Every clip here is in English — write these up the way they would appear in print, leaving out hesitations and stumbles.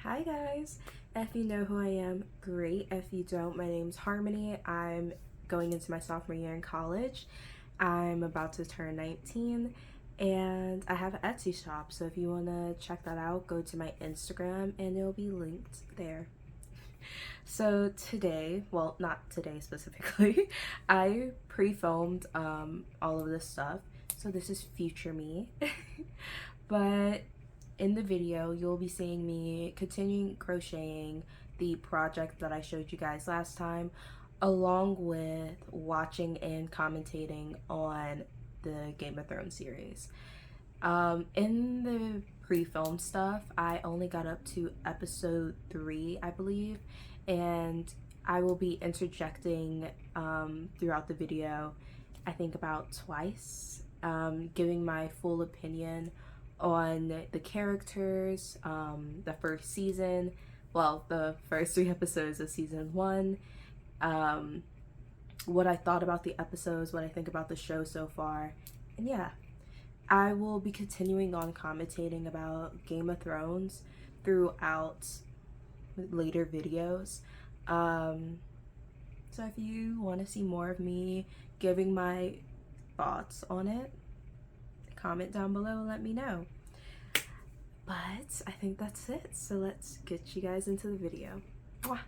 Hi guys! If you know who I am, great. If you don't, my name's Harmony. I'm going into my sophomore year in college. I'm about to turn 19 and I have an Etsy shop, so if you want to check that out, go to my Instagram and it'll be linked there. So today, well, not today specifically, I pre-filmed all of this stuff. So this is future me. But in the video, you'll be seeing me continuing crocheting the project that I showed you guys last time, along with watching and commentating on the Game of Thrones series. In the pre-film stuff, I only got up to episode 3, I believe, and I will be interjecting throughout the video, I think about twice, giving my full opinion on the characters, the first season, well, the first 3 episodes of season 1, what I thought about the episodes, what I think about the show so far, and yeah. I will be continuing on commentating about Game of Thrones throughout later videos. So if you want to see more of me giving my thoughts on it, comment down below and let me know. But I think that's it, so let's get you guys into the video. Mwah.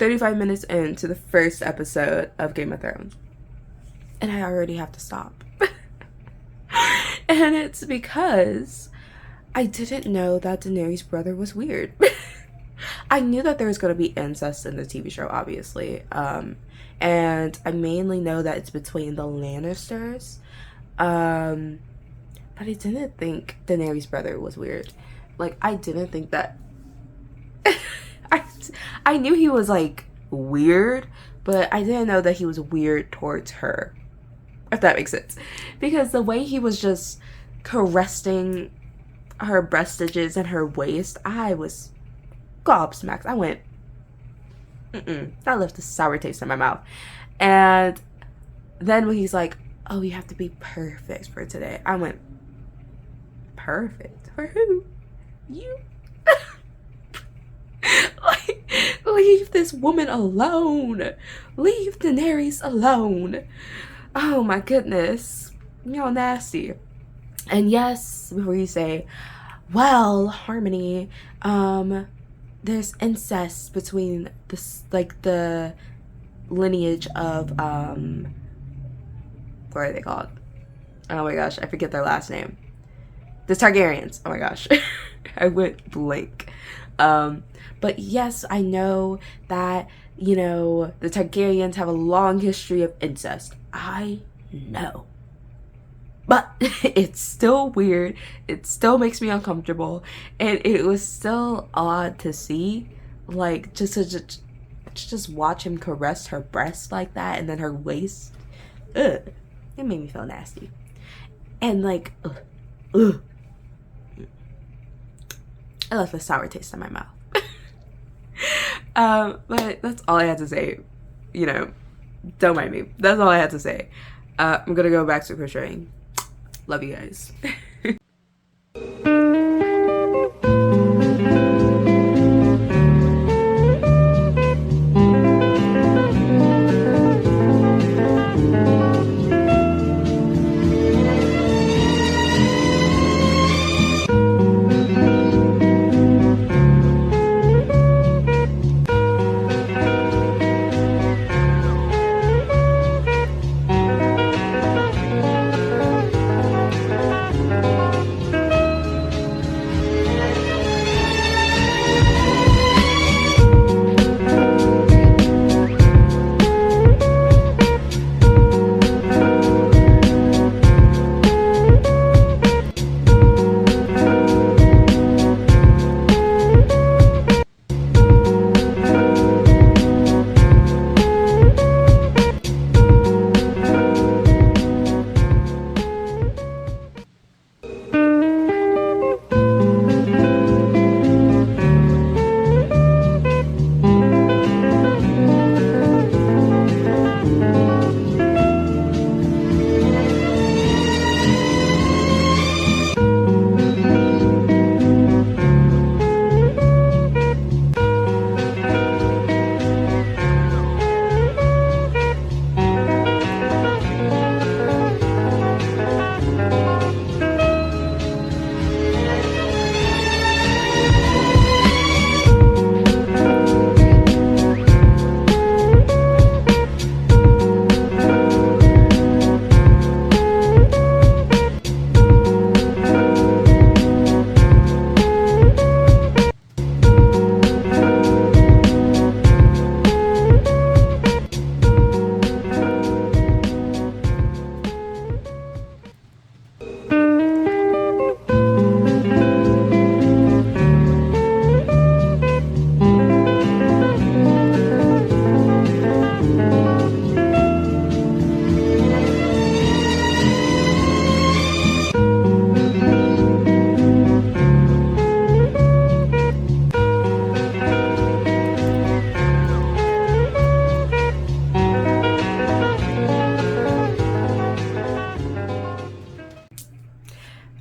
35 minutes into the first episode of Game of Thrones, and I already have to stop. And it's because I didn't know that Daenerys' brother was weird. I knew that there was going to be incest in the TV show, obviously. And I mainly know that it's between the Lannisters. But I didn't think Daenerys' brother was weird. Like, I didn't think that... I knew he was, like, weird, but I didn't know that he was weird towards her. If that makes sense. Because the way he was just caressing her breastages and her waist, I was gobsmacked. I went, that left a sour taste in my mouth. And then when he's like, oh, you have to be perfect for today, I went, perfect? For who? You? Like, leave this woman alone. Leave Daenerys alone. Oh my goodness. Y'all nasty. And yes, before you say, well, Harmony, there's incest between this, like, the lineage of, what are they called? Oh my gosh, I forget their last name. The Targaryens. Oh my gosh. I went blank. But yes, I know that, you know, the Targaryens have a long history of incest. I know. But it's still weird. It still makes me uncomfortable. And it was still odd to see. Like, just watch him caress her breast like that and then her waist. Ugh. It made me feel nasty. And like, ugh. I left a sour taste in my mouth. But that's all I had to say. You know, don't mind me. That's all I had to say. I'm gonna go back to crocheting. Love you guys.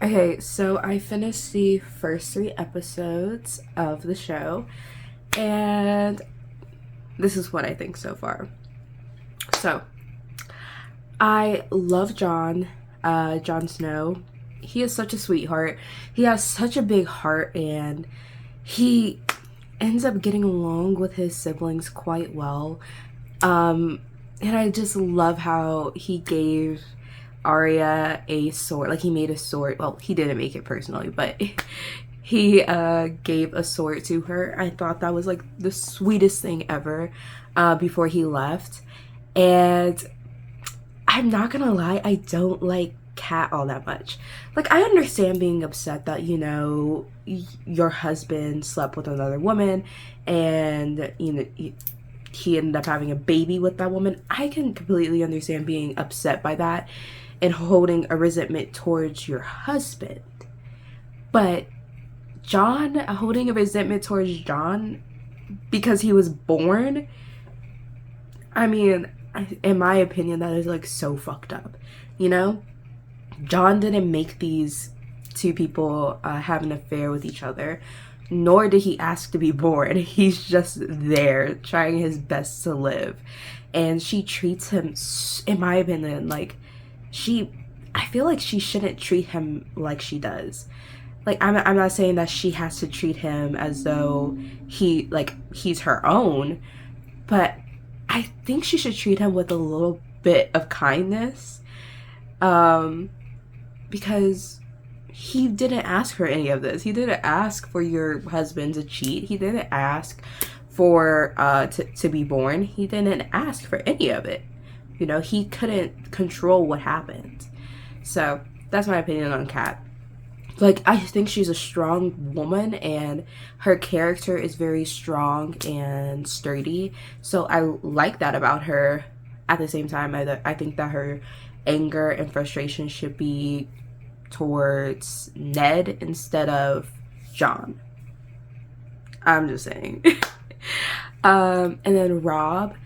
Okay, so I finished the first 3 episodes of the show, and this is what I think so far. So, I love Jon Snow. He is such a sweetheart. He has such a big heart, and he ends up getting along with his siblings quite well. And I just love how he gave Arya a sword. Like, he made a sword. Well, he didn't make it personally, but he gave a sword to her. I thought that was like the sweetest thing ever before he left. And I'm not gonna lie, I don't like Cat all that much. Like, I understand being upset that, you know, your husband slept with another woman and, you know, he ended up having a baby with that woman. I can completely understand being upset by that and holding a resentment towards your husband. But John, holding a resentment towards John because he was born, I mean, in my opinion, that is like so fucked up, you know? John didn't make these two people have an affair with each other, nor did he ask to be born. He's just there trying his best to live. And she treats him, in my opinion, like I feel like she shouldn't treat him like she does. Like, I'm not saying that she has to treat him as though he's her own, but I think she should treat him with a little bit of kindness, because he didn't ask for any of this. He didn't ask for your husband to cheat. He didn't ask for to be born. He didn't ask for any of it. You know, he couldn't control what happened. So that's my opinion on Kat. Like, I think she's a strong woman and her character is very strong and sturdy. So I like that about her. At the same time, I think that her anger and frustration should be towards Ned instead of John. I'm just saying. And then Rob.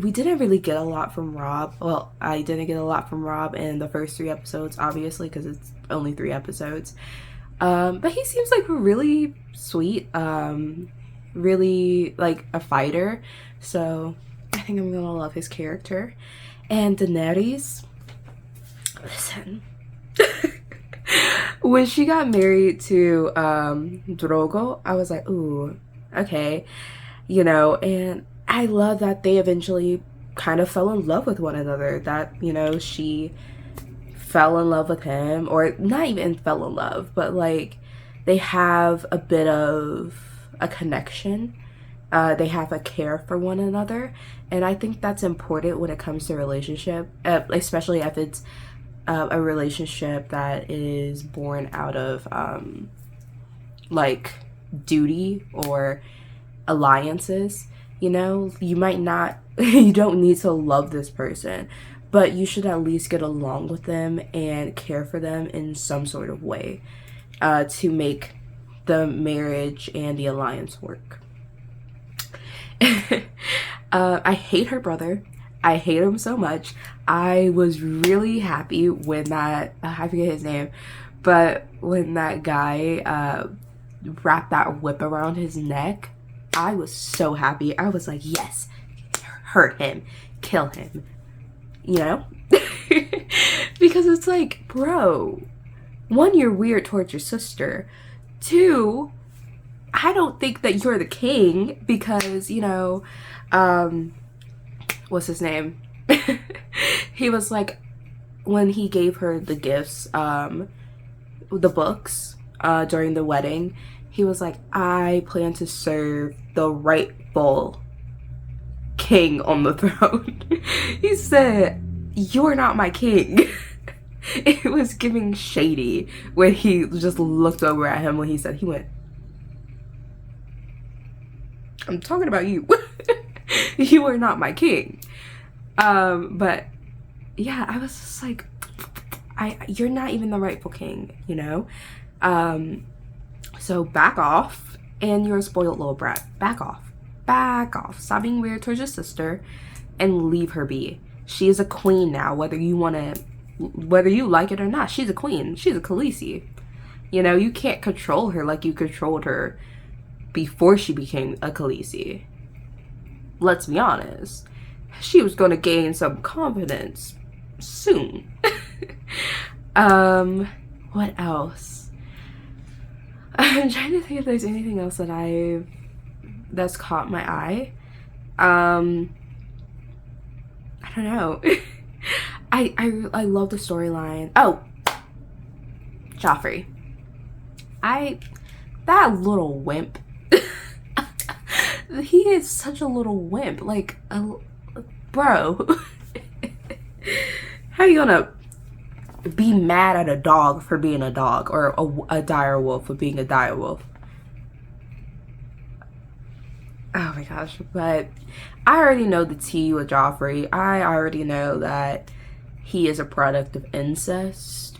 We didn't really get a lot from Rob. Well, I didn't get a lot from Rob in the first 3 episodes, obviously, because it's only 3 episodes. But he seems like really sweet, really like a fighter. So I think I'm gonna love his character. And Daenerys, listen, when she got married to Drogo, I was like, ooh, okay. You know, and I love that they eventually kind of fell in love with one another. That, you know, she fell in love with him, or not even fell in love, but like they have a bit of a connection. They have a care for one another, and I think that's important when it comes to relationship, especially if it's a relationship that is born out of like duty or alliances. You know, you might not, you don't need to love this person, but you should at least get along with them and care for them in some sort of way to make the marriage and the alliance work. I hate her brother. I hate him so much. I was really happy when that, I forget his name, but when that guy wrapped that whip around his neck, I was so happy. I was like, yes, hurt him, kill him, you know? Because it's like, bro, 1, you're weird towards your sister. 2, I don't think that you're the king because, you know, what's his name? He was like, when he gave her the gifts, the books, during the wedding, he was like, I plan to serve the rightful king on the throne. He said, you're not my king. It was giving shady when he just looked over at him when he said, he went, I'm talking about you. You are not my king. But yeah, I was just like, you're not even the rightful king, you know? So back off, and you're a spoiled little brat. Back off. Back off. Stop being weird towards your sister and leave her be. She is a queen now, whether you like it or not. She's a queen. She's a Khaleesi. You know, you can't control her like you controlled her before she became a Khaleesi. Let's be honest. She was going to gain some confidence soon. What else? I'm trying to think if there's anything else that's caught my eye. I don't know. I love the storyline. Oh, Joffrey. That little wimp. He is such a little wimp. Like, bro. How you gonna be mad at a dog for being a dog, or a dire wolf for being a dire wolf? Oh my gosh. But I already know the tea with Joffrey. I already know that he is a product of incest.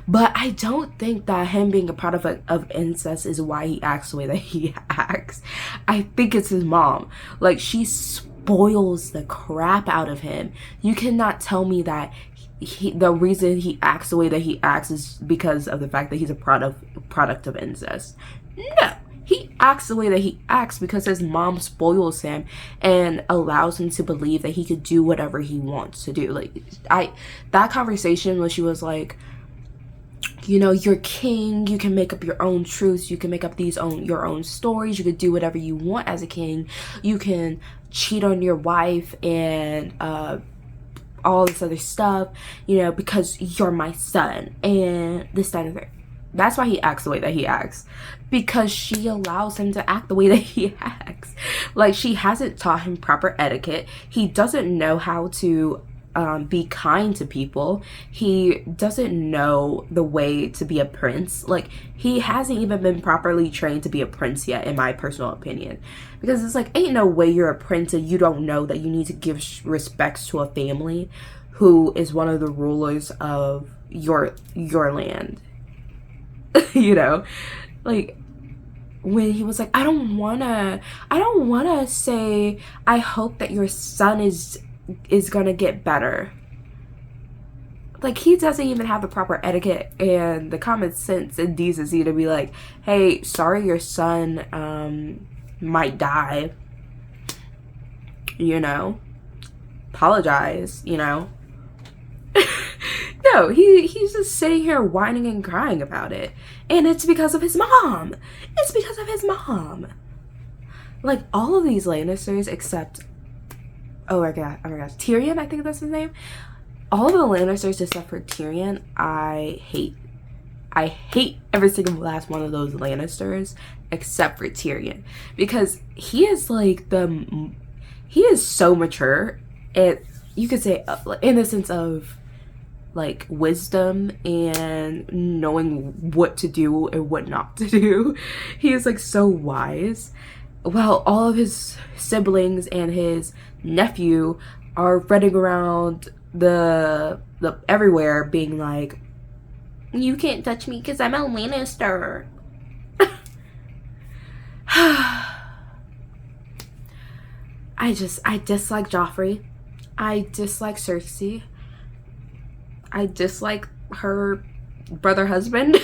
But I don't think that him being a product of incest is why he acts the way that he acts. I think it's his mom. Like, she spoils the crap out of him. You cannot tell me that the reason he acts the way that he acts is because of the fact that he's a product of incest. No. He acts the way that he acts because his mom spoils him and allows him to believe that he could do whatever he wants to do. Like, that conversation when she was like, you know, you're king, you can make up your own truths, you can make up your own stories, you could do whatever you want as a king, you can cheat on your wife and all this other stuff, you know, because you're my son, and this, that, and that. That's why he acts the way that he acts, because she allows him to act the way that he acts. Like, she hasn't taught him proper etiquette. He doesn't know how to be kind to people. He doesn't know the way to be a prince. Like, he hasn't even been properly trained to be a prince yet, in my personal opinion. Because it's like, ain't no way you're a prince and you don't know that you need to give respects to a family who is one of the rulers of your land. You know, like, when he was like, I don't wanna say I hope that your son is gonna get better. Like, he doesn't even have the proper etiquette and the common sense and decency to be like, hey, sorry, your son might die, you know, apologize, you know. No, he's just sitting here whining and crying about it. And it's because of his mom. It's because of his mom. Like, all of these Lannisters except, oh my gosh, Tyrion, I think that's his name. All of the Lannisters except for Tyrion, I hate. I hate every single last one of those Lannisters except for Tyrion. Because he is like he is so mature. You could say, in the sense of, like, wisdom and knowing what to do and what not to do. He is, like, so wise. While all of his siblings and his nephew are running around the everywhere being like, you can't touch me because I'm a Lannister. I dislike Joffrey. I dislike Cersei. I dislike her brother husband.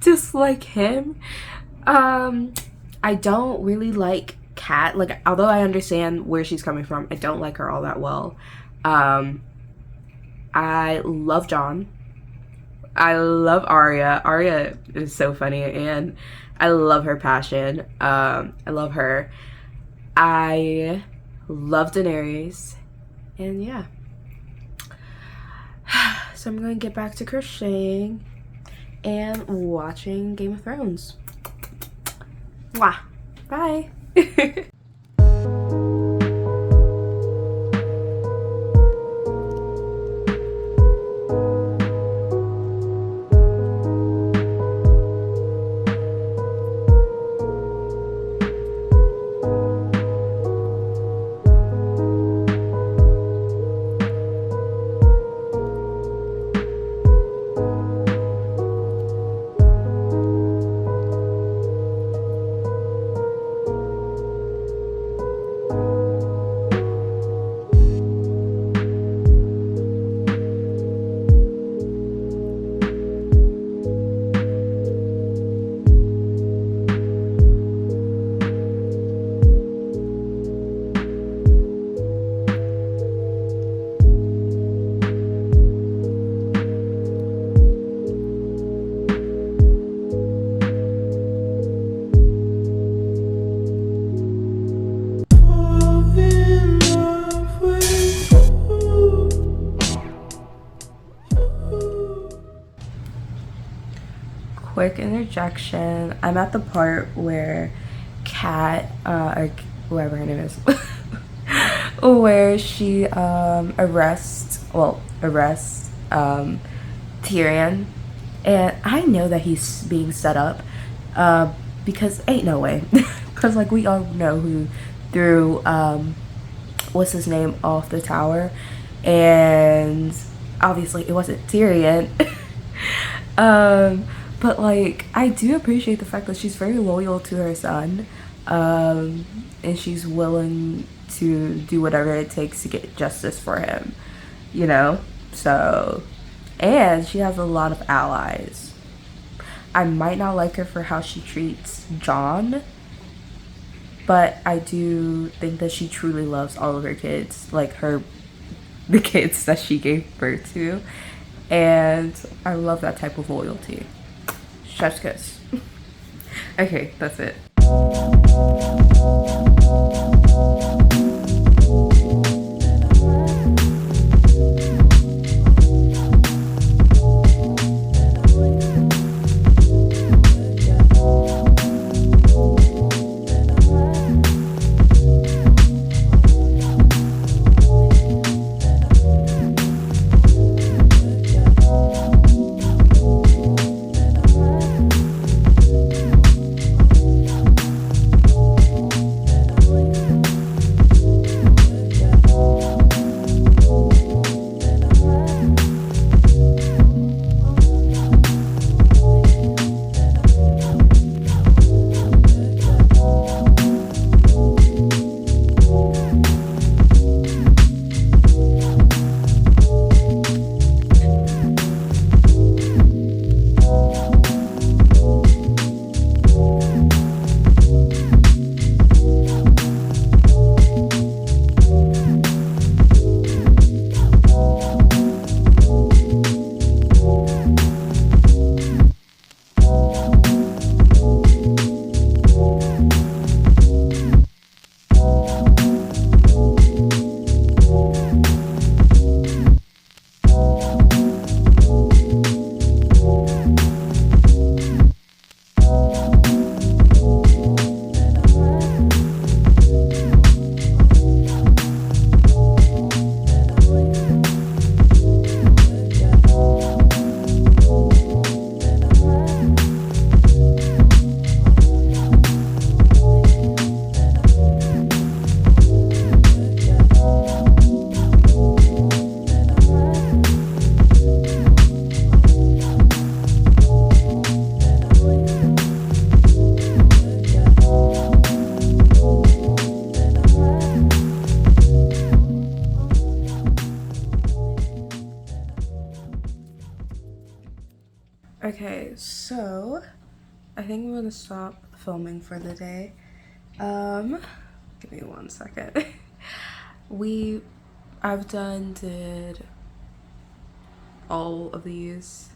Dislike him. I don't really like Kat. Like, although I understand where she's coming from, I don't like her all that well. I love Jon. I love Arya. Arya is so funny, and I love her passion. I love her. I love Daenerys. And yeah. So I'm going to get back to crocheting and watching Game of Thrones. Mwah. Bye. quick interjection. I'm at the part where Kat, or whoever her name is, where she arrests Tyrion, and I know that he's being set up, because ain't no way, because like we all know who threw what's his name off the tower, and obviously it wasn't Tyrion. But like I do appreciate the fact that she's very loyal to her son, and she's willing to do whatever it takes to get justice for him, you know? So, and she has a lot of allies. I might not like her for how she treats Jon, but I do think that she truly loves all of her kids, like the kids that she gave birth to, and I love that type of loyalty. Chef's kiss. Okay, that's it. Okay, so I think I'm gonna stop filming for the day. Give me 1 second. I've did all of these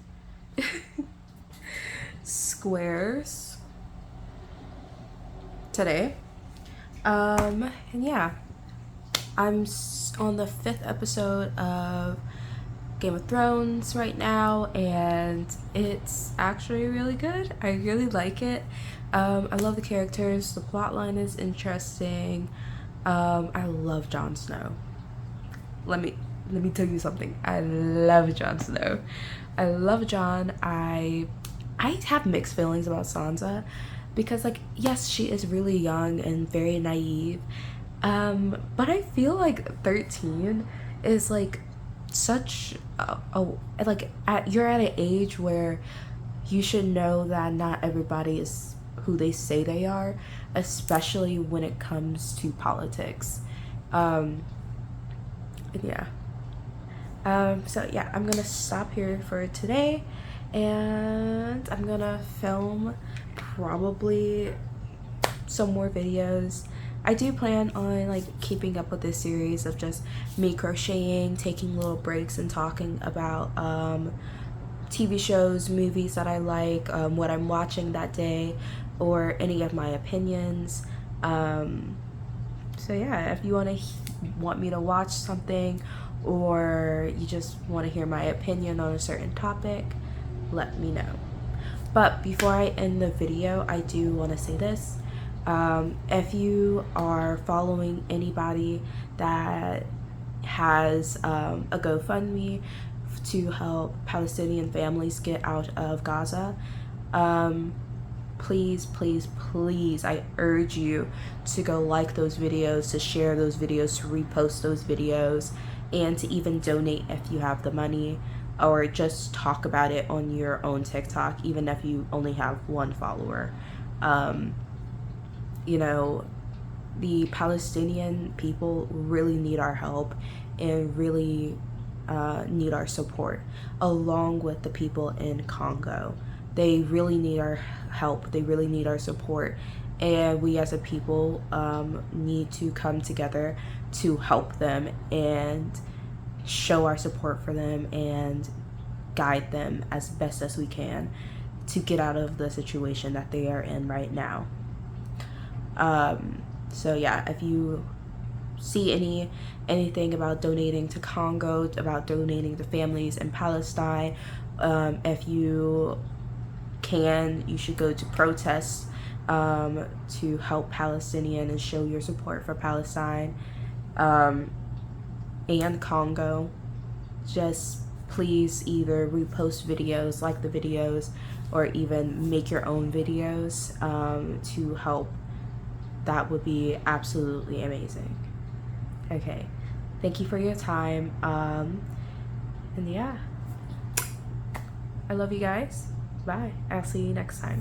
squares today. And yeah, I'm on the 5th episode of Game of Thrones right now, and it's actually really good. I really like it. I love the characters. The plot line is interesting. I love Jon Snow. Let me tell you something. I love Jon Snow. I love Jon. I have mixed feelings about Sansa, because like, yes, she is really young and very naive, but I feel like 13 is like such you're at an age where you should know that not everybody is who they say they are, especially when it comes to politics. So yeah, I'm gonna stop here for today, and I'm gonna film probably some more videos. I do plan on like keeping up with this series of just me crocheting, taking little breaks, and talking about TV shows, movies that I like, what I'm watching that day, or any of my opinions. So yeah, if you want me to watch something, or you just want to hear my opinion on a certain topic, let me know. But before I end the video, I do want to say this. If you are following anybody that has a GoFundMe to help Palestinian families get out of Gaza, please, please, please, I urge you to go like those videos, to share those videos, to repost those videos, and to even donate if you have the money, or just talk about it on your own TikTok, even if you only have one follower. You know, the Palestinian people really need our help and really need our support, along with the people in Congo. They really need our help. They really need our support. And we as a people need to come together to help them and show our support for them and guide them as best as we can to get out of the situation that they are in right now. So yeah, if you see anything about donating to Congo, about donating to families in Palestine, if you can, you should go to protests to help Palestinian and show your support for Palestine and Congo. Just please either repost videos, like the videos, or even make your own videos to help. That would be absolutely amazing. Okay, thank you for your time, and yeah, I love you guys. Bye. I'll see you next time.